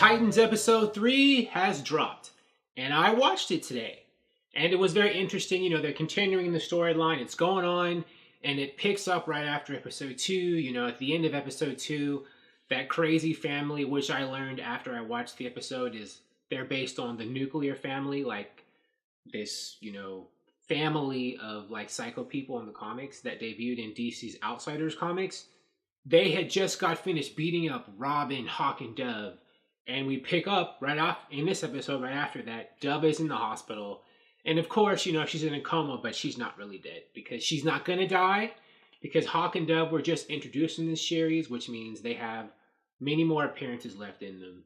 Titans episode 3 has dropped, and I watched it today. And it was very interesting. They're continuing the storyline, it's going on, and it picks up right after episode 2. At the end of episode 2, that crazy family, which I learned after I watched the episode, is they're based on the nuclear family, like this, family of like psycho people in the comics that debuted in DC's Outsiders comics. They had just got finished beating up Robin, Hawk, and Dove. And we pick up right off in this episode, right after that, Dove is in the hospital. And of course, she's in a coma, but she's not really dead because she's not going to die. Because Hawk and Dove were just introduced in this series, which means they have many more appearances left in them.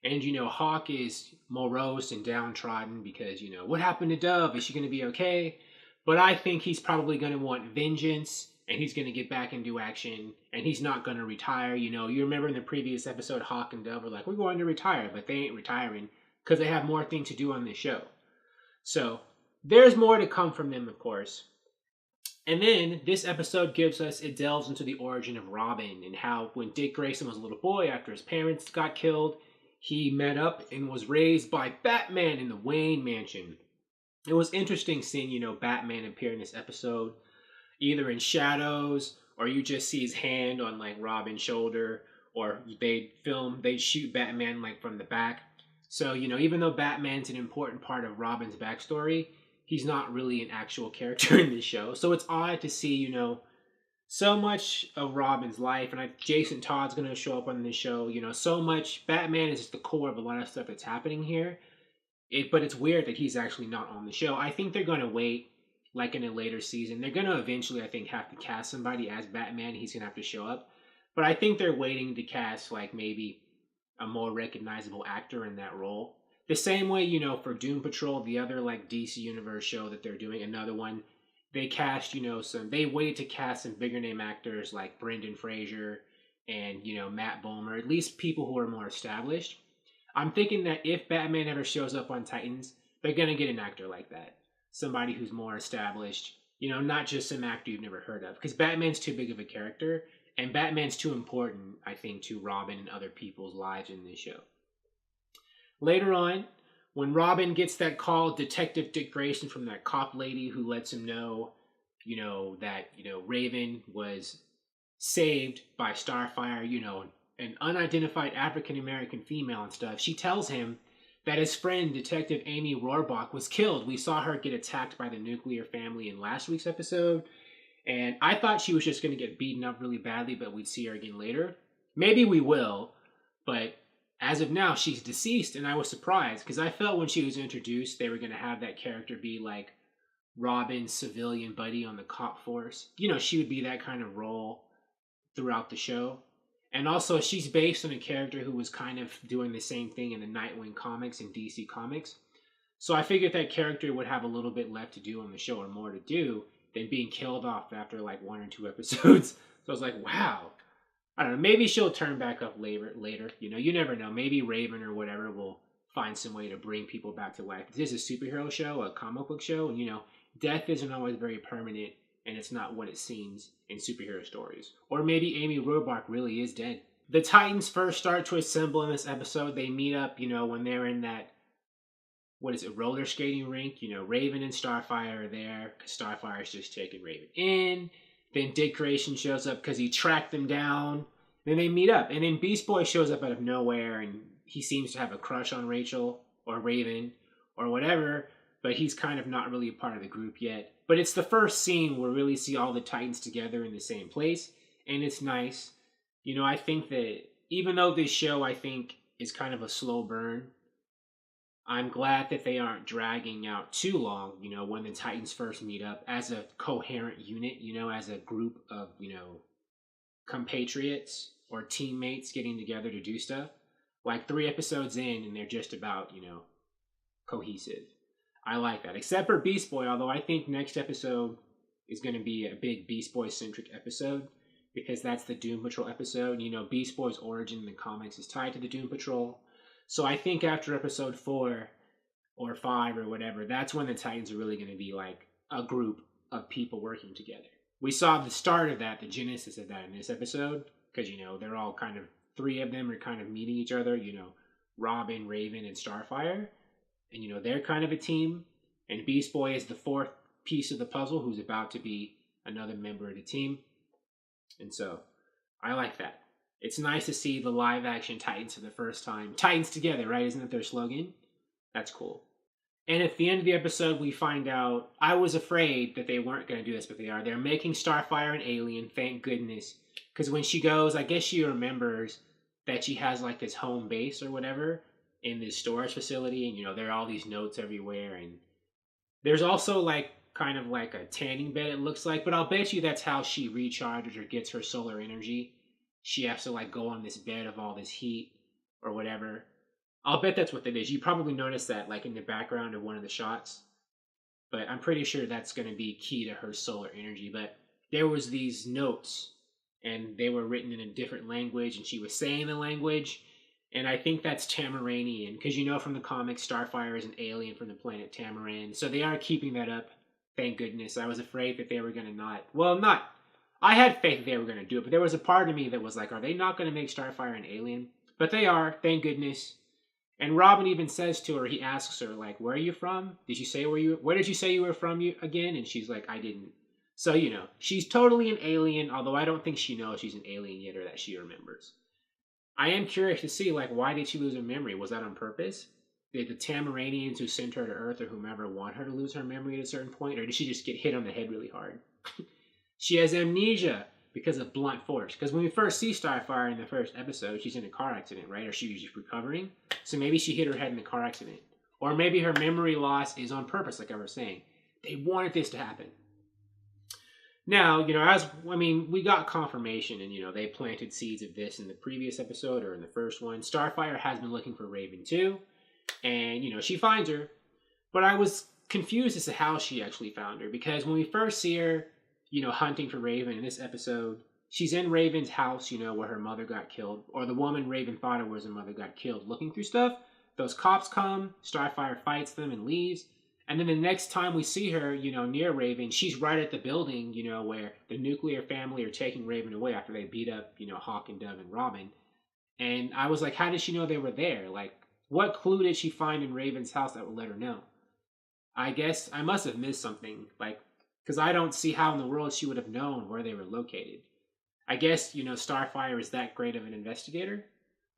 And, Hawk is morose and downtrodden because, what happened to Dove? Is she going to be okay? But I think he's probably going to want vengeance. And he's going to get back into action, and he's not going to retire. You remember in the previous episode, Hawk and Dove were like, we're going to retire, but they ain't retiring because they have more things to do on this show. So there's more to come from them, of course. And then this episode it delves into the origin of Robin and how when Dick Grayson was a little boy after his parents got killed, he met up and was raised by Batman in the Wayne Mansion. It was interesting seeing, Batman appear in this episode, either in shadows, or you just see his hand on like Robin's shoulder, or they'd shoot Batman like from the back. So, even though Batman's an important part of Robin's backstory, he's not really an actual character in this show. So it's odd to see, so much of Robin's life, and Jason Todd's going to show up on this show, so much. Batman is just the core of a lot of stuff that's happening here. But it's weird that he's actually not on the show. I think they're going to wait. Like in a later season, they're going to eventually, I think, have to cast somebody as Batman. He's going to have to show up. But I think they're waiting to cast, like, maybe a more recognizable actor in that role. The same way, for Doom Patrol, the other, like, DC Universe show that they're doing, another one, they cast, they waited to cast some bigger name actors like Brendan Fraser and, Matt Bomer, at least people who are more established. I'm thinking that if Batman ever shows up on Titans, they're going to get an actor like that. Somebody who's more established, not just some actor you've never heard of. Because Batman's too big of a character, and Batman's too important, I think, to Robin and other people's lives in this show. Later on, when Robin gets that call, Detective Dick Grayson from that cop lady who lets him know, that, Raven was saved by Starfire, an unidentified African-American female and stuff, she tells him that his friend, Detective Amy Robach, was killed. We saw her get attacked by the nuclear family in last week's episode, and I thought she was just going to get beaten up really badly, but we'd see her again later. Maybe we will, but as of now, she's deceased, and I was surprised, because I felt when she was introduced, they were going to have that character be like Robin's civilian buddy on the cop force. She would be that kind of role throughout the show. And also, she's based on a character who was kind of doing the same thing in the Nightwing comics and DC comics. So I figured that character would have a little bit left to do on the show, or more to do, than being killed off after like 1 or 2 episodes. So I was like, wow. I don't know, maybe she'll turn back up later. You never know. Maybe Raven or whatever will find some way to bring people back to life. This is a superhero show, a comic book show, and death isn't always very permanent. And it's not what it seems in superhero stories. Or maybe Amy Robach really is dead. The Titans first start to assemble in this episode. They meet up, when they're in that, roller skating rink. Raven and Starfire are there, because Starfire's just taking Raven in. Then Dick Grayson shows up because he tracked them down. Then they meet up. And then Beast Boy shows up out of nowhere, and he seems to have a crush on Rachel, or Raven, or whatever. But he's kind of not really a part of the group yet. But it's the first scene where we really see all the Titans together in the same place. And it's nice. I think that even though this show, I think, is kind of a slow burn, I'm glad that they aren't dragging out too long, when the Titans first meet up as a coherent unit, as a group of, compatriots or teammates getting together to do stuff. Like 3 episodes in and they're just about, cohesive. I like that. Except for Beast Boy, although I think next episode is going to be a big Beast Boy-centric episode, because that's the Doom Patrol episode. Beast Boy's origin in the comics is tied to the Doom Patrol. So I think after episode 4 or 5 or whatever, that's when the Titans are really going to be like a group of people working together. We saw the start of that, the genesis of that in this episode, because, they're all kind of, 3 of them are kind of meeting each other, Robin, Raven, and Starfire. And, you know, they're kind of a team. And Beast Boy is the fourth piece of the puzzle who's about to be another member of the team. And so, I like that. It's nice to see the live action Titans for the first time. Titans together, right? Isn't that their slogan? That's cool. And at the end of the episode, we find out, I was afraid that they weren't going to do this, but they are. They're making Starfire an alien, thank goodness. Because when she goes, I guess she remembers that she has like this home base or whatever in this storage facility. And, you know, there are all these notes everywhere. And there's also like kind of like a tanning bed, it looks like. But I'll bet you that's how she recharges or gets her solar energy. She has to like go on this bed of all this heat or whatever. I'll bet that's what it is. You probably noticed that like in the background of one of the shots. But I'm pretty sure that's going to be key to her solar energy. But there was these notes and they were written in a different language and she was saying the language. And I think that's Tamaranian because you know from the comics Starfire is an alien from the planet Tamaran. So they are keeping that up. Thank goodness. I was afraid that they were going to not. Well, not. I had faith that they were going to do it. But there was a part of me that was like, are they not going to make Starfire an alien? But they are. Thank goodness. And Robin even says to her, he asks her, like, where are you from? Where did you say you were from again? And she's like, I didn't. So, you know, she's totally an alien, although I don't think she knows she's an alien yet or that she remembers. I am curious to see, like, why did she lose her memory? Was that on purpose? Did the Tamaranians who sent her to Earth or whomever want her to lose her memory at a certain point? Or did she just get hit on the head really hard? She has amnesia because of blunt force. Because when we first see Starfire in the first episode, she's in a car accident, right? Or she was just recovering. So maybe she hit her head in the car accident. Or maybe her memory loss is on purpose, like I was saying. They wanted this to happen. Now, you know, we got confirmation and, you know, they planted seeds of this in the previous episode or in the first one. Starfire has been looking for Raven too. And, you know, she finds her. But I was confused as to how she actually found her. Because when we first see her, you know, hunting for Raven in this episode, she's in Raven's house, you know, where her mother got killed. Or the woman Raven thought it was her mother got killed. Looking through stuff. Those cops come. Starfire fights them and leaves. And then the next time we see her, you know, near Raven, she's right at the building, you know, where the nuclear family are taking Raven away after they beat up, you know, Hawk and Dove and Robin. And I was like, how did she know they were there? Like, what clue did she find in Raven's house that would let her know? I guess I must have missed something, like, because I don't see how in the world she would have known where they were located. I guess, you know, Starfire is that great of an investigator,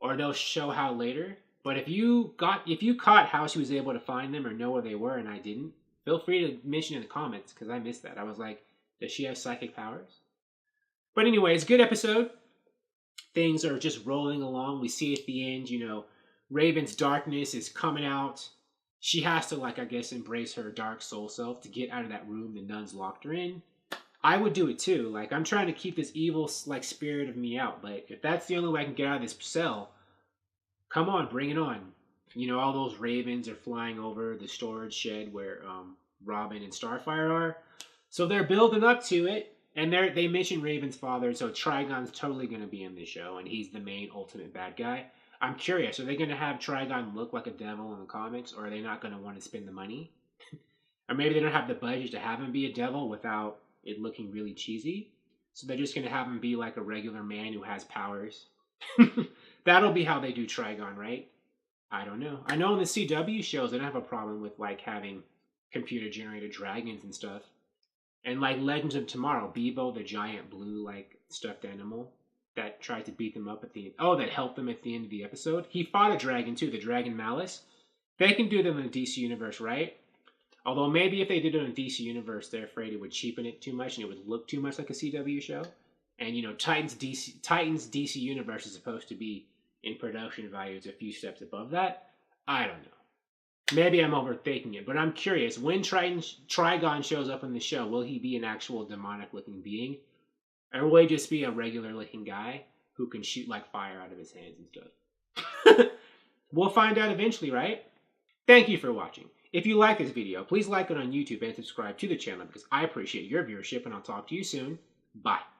or they'll show how later. But if you caught how she was able to find them or know where they were and I didn't, feel free to mention in the comments because I missed that. I was like, does she have psychic powers? But anyways, good episode. Things are just rolling along. We see at the end, you know, Raven's darkness is coming out. She has to, like, I guess, embrace her dark soul self to get out of that room the nuns locked her in. I would do it too. Like, I'm trying to keep this evil, like, spirit of me out. But if that's the only way I can get out of this cell, come on, bring it on. You know, all those ravens are flying over the storage shed where Robin and Starfire are. So they're building up to it. And they mention Raven's father, so Trigon's totally going to be in this show. And he's the main ultimate bad guy. I'm curious, are they going to have Trigon look like a devil in the comics? Or are they not going to want to spend the money? Or maybe they don't have the budget to have him be a devil without it looking really cheesy. So they're just going to have him be like a regular man who has powers. That'll be how they do Trigon, right? I don't know. I know in the CW shows they don't have a problem with like having computer-generated dragons and stuff. And like Legends of Tomorrow, Bebo, the giant blue like stuffed animal that tried to beat them up at the end. Oh, that helped them at the end of the episode. He fought a dragon too, the Dragon Malice. They can do them in the DC Universe, right? Although maybe if they did it in the DC Universe, they're afraid it would cheapen it too much and it would look too much like a CW show. And you know, Titans DC Universe is supposed to be in production values a few steps above that. I don't know. Maybe I'm overthinking it, but I'm curious. When Trigon shows up in the show, will he be an actual demonic-looking being? Or will he just be a regular-looking guy who can shoot like fire out of his hands and stuff? We'll find out eventually, right? Thank you for watching. If you like this video, please like it on YouTube and subscribe to the channel because I appreciate your viewership and I'll talk to you soon. Bye.